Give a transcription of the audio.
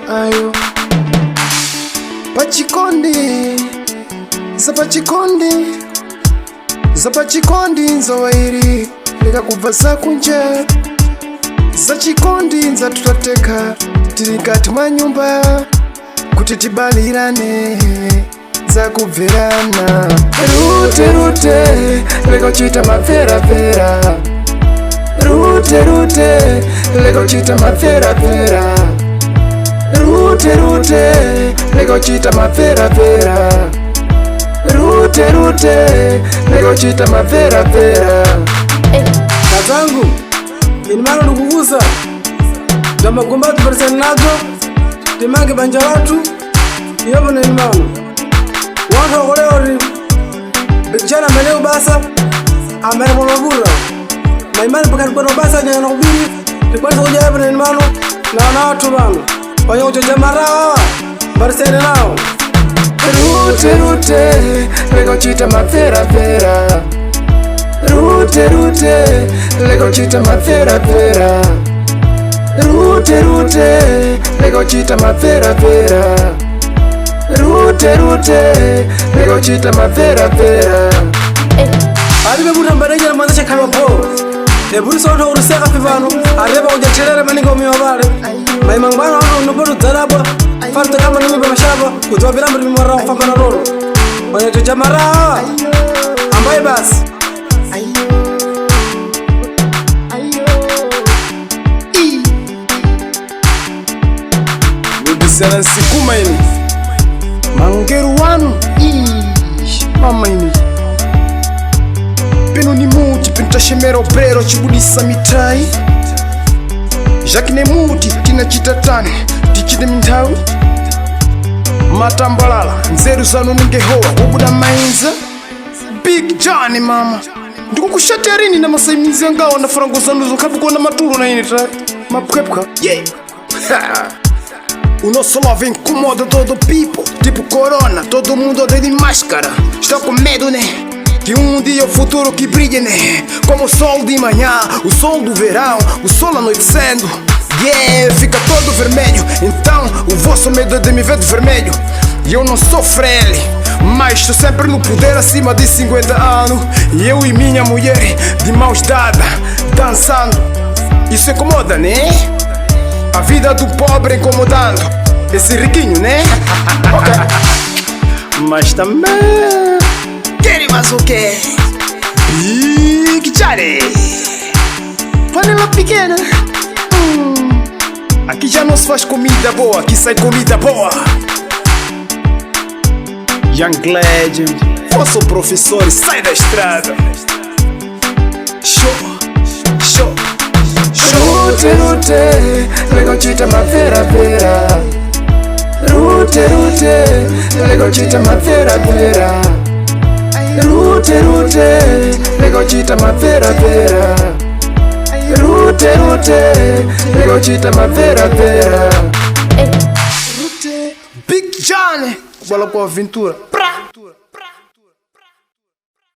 Ayo Pachikondi Zapachikondi nzawairi Lega kuvasa kunje Zachikondi nza tutateka Tirikati manyumba Kuti tibalirane Za kubverana Rute Lega uchita mafera Rute Lega uchita mafera Rute Lega uchita mafera Rute Lega uchita mafera Kazangu Inimano nukugusa Damagumba tuparisani nazo Timange banja watu Yobo na inimano Watu wakoleori Bichana meleo basa Amere mwabura Na imani pakati kwa basa Nyanga na kubiri Tikwani kuja yobo na inimano Na wana watu bano Wanyo uchoja marawa Barisani nao Rute Lega uchita mafera Rute Lega uchita mafera Rute Lega uchita mafera Rute Lega uchita mafera Aribe buta mbareja na manzasha kama po Eburi soto uruseka fivano Areba ujatirere maninga umiyobale Maimangwana wano unubodu zaraba Farta kama nimipa mashaba Kutuwa bilambu nimimara ufamba na rolo Wanyo jamara Ambaye basi Sana sikuma ini Mangeru wanu Mama ini Peno ni muti Penta shemero brero chibudisa mitai Jakine muti Tina chitatane Tichide mintawi Matambalala Nzeru zanu ningehoa Wabuda mainza Big Johnny mama Ndiku kushatiarini na masaimizi ngao Na farango zanu zokabu kwa na maturu na ini Mapkepka Yeah O nosso love incomoda todo people Tipo corona, todo mundo odeia de máscara Estou com medo, né? Que dia o futuro que brilhe, né? Como o sol de manhã, o sol do verão O sol anoitecendo Yeah, fica todo vermelho Então o vosso medo é de me ver de vermelho E eu não sou frele Mas estou sempre no poder acima de 50 anos E eu e minha mulher de mãos dadas Dançando Isso incomoda, né? A vida do pobre incomodando Esse riquinho, né? Mas também Querem mais o quê? Big Johnny Panela pequena Aqui já não se faz comida boa Aqui sai comida boa Young Legend Vosso professor sai da estrada Show Rute Lega uchita mafera Rute Lega uchita mafera Rute Lega uchita mafera Rute Lega uchita mafera Rute Big Johnny Bola com aventura